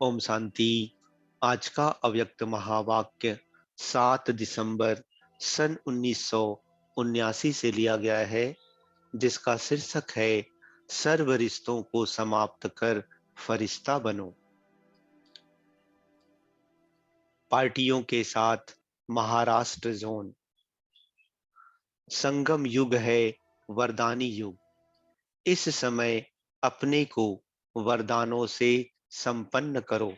ओम शांति। आज का अव्यक्त महावाक्य 7 दिसंबर सन 1979 से लिया गया है, जिसका शीर्षक है सर्व रिश्तों को समाप्त कर फरिश्ता बनो। पार्टियों के साथ महाराष्ट्र जोन। संगम युग है, वरदानी युग। इस समय अपने को वरदानों से संपन्न करो।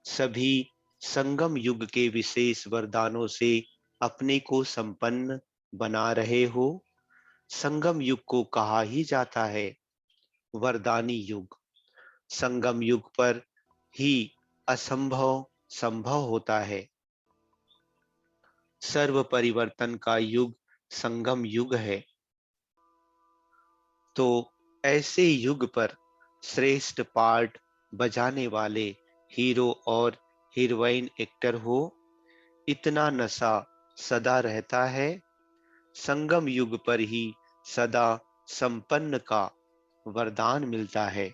सभी संगम युग के विशेष वरदानों से अपने को संपन्न बना रहे हो। संगम युग को कहा ही जाता है वरदानी युग। संगम युग पर ही असंभव संभव होता है। सर्व परिवर्तन का युग संगम युग है। तो ऐसे युग पर श्रेष्ठ पार्ट बजाने वाले हीरो और हीरोइन एक्टर हो। इतना नशा सदा रहता है। संगम युग पर ही सदा संपन्न का वरदान मिलता है।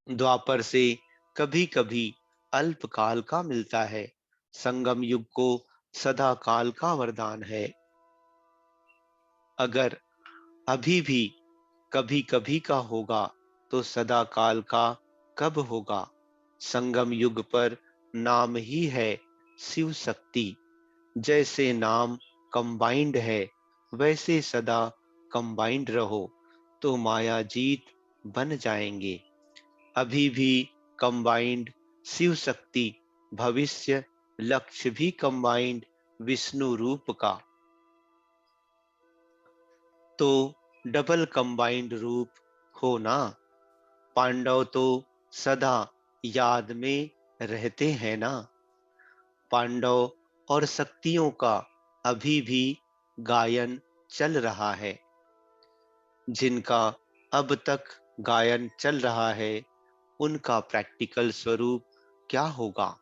द्वापर से कभी कभी अल्पकाल का मिलता है। संगम युग को सदा काल का वरदान है। अगर अभी भी कभी कभी का होगा तो सदा काल का कब होगा। संगम युग पर नाम ही है शिव शक्ति। जैसे नाम कंबाइंड है, वैसे सदा कंबाइंड रहो तो माया जीत बन जाएंगे। अभी भी कंबाइंड शिव शक्ति, भविष्य लक्ष्य भी कंबाइंड विष्णु रूप का। तो डबल कंबाइंड रूप हो ना। पांडव तो सदा याद में रहते हैं ना। पांडव और शक्तियों का अभी भी गायन चल रहा है। जिनका अब तक गायन चल रहा है, उनका प्रैक्टिकल स्वरूप क्या होगा।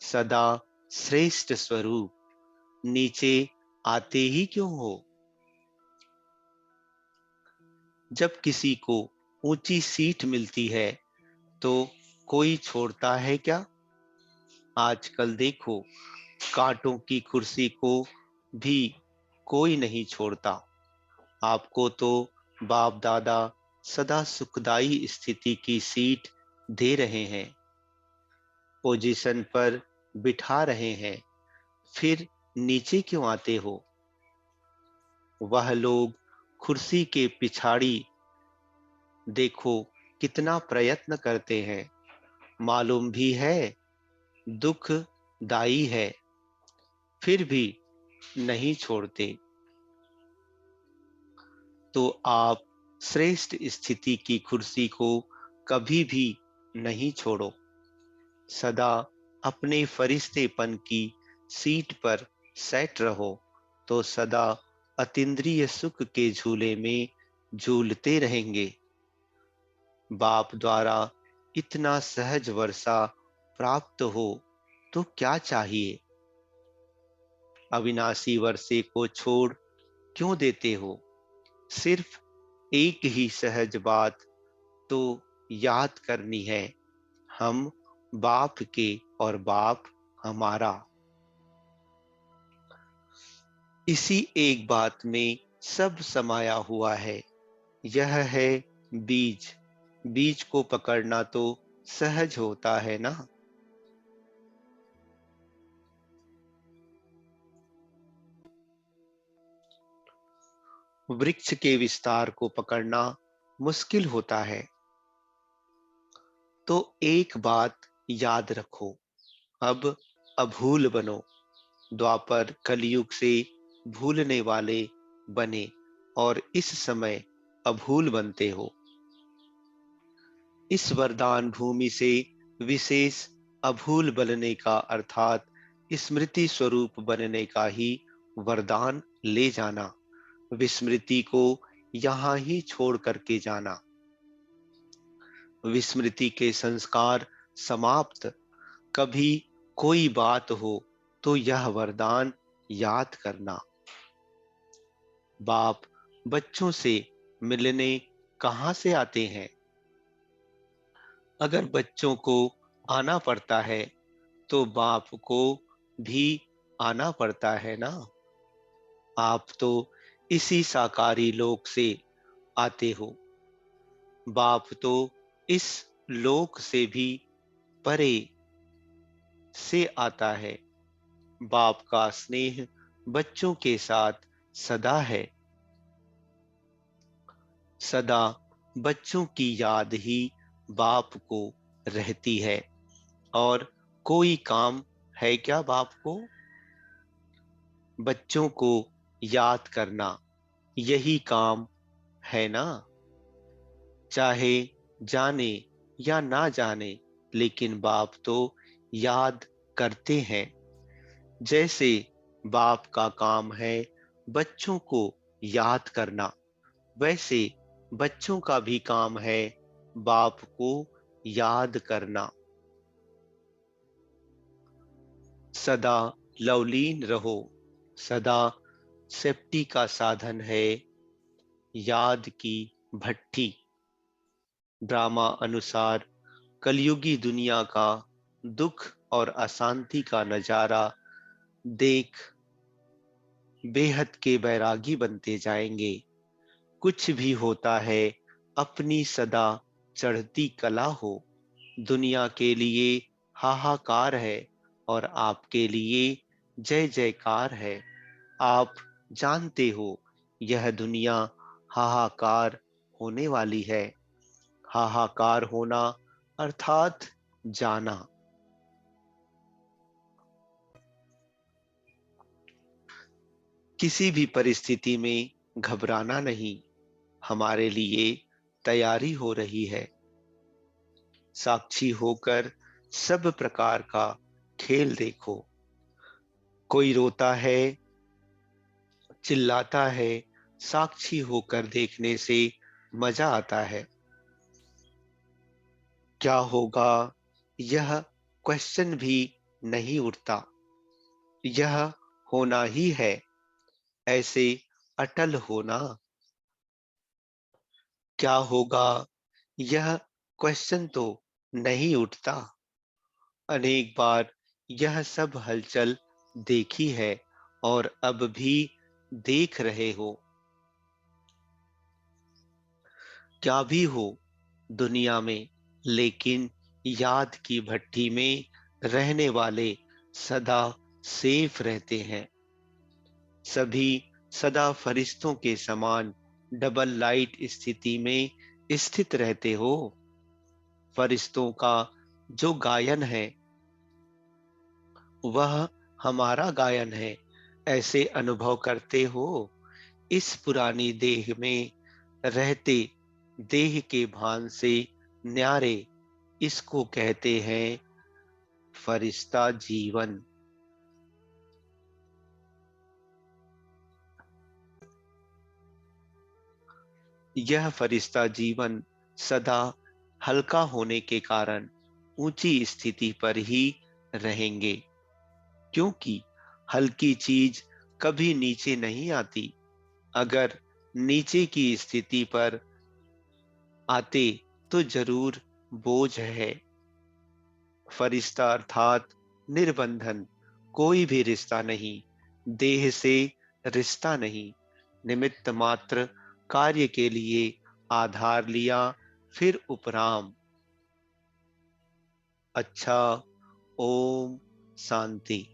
सदा श्रेष्ठ स्वरूप। नीचे आते ही क्यों हो। जब किसी को ऊंची सीट मिलती है तो कोई छोड़ता है क्या। आजकल देखो, कांटों की कुर्सी को भी कोई नहीं छोड़ता। आपको तो बाप दादा सदा सुखदाई स्थिति की सीट दे रहे हैं, पोजीशन पर बिठा रहे हैं, फिर नीचे क्यों आते हो। वह लोग कुर्सी के पिछाड़ी देखो कितना प्रयत्न करते हैं। मालूम भी है दुखदाई है, फिर भी नहीं छोड़ते। तो आप श्रेष्ठ स्थिति की कुर्सी को कभी भी नहीं छोड़ो। सदा अपने फरिश्तेपन की सीट पर सेट रहो तो सदा अतीन्द्रिय सुख के झूले में झूलते रहेंगे। बाप द्वारा इतना सहज वर्षा प्राप्त हो तो क्या चाहिए। अविनाशी वर्षे को छोड़ क्यों देते हो। सिर्फ एक ही सहज बात तो याद करनी है, हम बाप के और बाप हमारा। इसी एक बात में सब समाया हुआ है। यह है बीज। बीज को पकड़ना तो सहज होता है ना। वृक्ष के विस्तार को पकड़ना मुश्किल होता है। तो एक बात याद रखो, अब अभूल बनो। द्वापर कलयुग से भूलने वाले बने और इस समय अभूल बनते हो। इस वरदान भूमि से विशेष अभूल बनने का अर्थात स्मृति स्वरूप बनने का ही वरदान ले जाना। विस्मृति को यहाँ ही छोड़ करके जाना। विस्मृति के संस्कार समाप्त। कभी कोई बात हो तो यह वरदान याद करना। बाप बच्चों से मिलने कहाँ से आते हैं। अगर बच्चों को आना पड़ता है तो बाप को भी आना पड़ता है ना। आप तो इसी साकारी लोक से आते हो। बाप तो इस लोक से भी परे से आता है। बाप का स्नेह बच्चों के साथ सदा है। सदा बच्चों की याद ही बाप को रहती है। और कोई काम है क्या बाप को? बच्चों को याद करना यही काम है ना। चाहे जाने या ना जाने, लेकिन बाप तो याद करते हैं। जैसे बाप का काम है बच्चों को याद करना, वैसे बच्चों का भी काम है बाप को याद करना। सदा लवलीन रहो। सदा सेफ्टी का साधन है याद की भट्टी। ड्रामा अनुसार कलयुगी दुनिया का दुख और अशांति का नजारा देख बेहद के बैरागी बनते जाएंगे। कुछ भी होता है अपनी सदा चढ़ती कला हो। दुनिया के लिए हाहाकार है और आपके लिए जय जयकार है। आप जानते हो यह दुनिया हाहाकार होने वाली है। हाहाकार होना अर्थात जाना। किसी भी परिस्थिति में घबराना नहीं, हमारे लिए तैयारी हो रही है। साक्षी होकर सब प्रकार का खेल देखो। कोई रोता है, चिल्लाता है, साक्षी होकर देखने से मजा आता है। क्या होगा यह क्वेश्चन भी नहीं उठता। यह होना ही है, ऐसे अटल होना। क्या होगा यह क्वेश्चन तो नहीं उठता। अनेक बार यह सब हलचल देखी है और अब भी देख रहे हो। क्या भी हो दुनिया में, लेकिन याद की भट्टी में रहने वाले सदा सेफ रहते हैं। सभी सदा फरिश्तों के समान डबल लाइट स्थिति में स्थित रहते हो। फरिश्तों का जो गायन है वह हमारा गायन है, ऐसे अनुभव करते हो। इस पुरानी देह में रहते देह के भान से न्यारे, इसको कहते हैं फरिश्ता जीवन। यह फरिश्ता जीवन सदा हल्का होने के कारण ऊंची स्थिति पर ही रहेंगे, क्योंकि हल्की चीज कभी नीचे नहीं आती। अगर नीचे की स्थिति पर आते तो जरूर बोझ है। फरिश्ता अर्थात निर्बंधन। कोई भी रिश्ता नहीं, देह से रिश्ता नहीं, निमित्त मात्र कार्य के लिए आधार लिया, फिर उपराम। अच्छा, ओम शांति।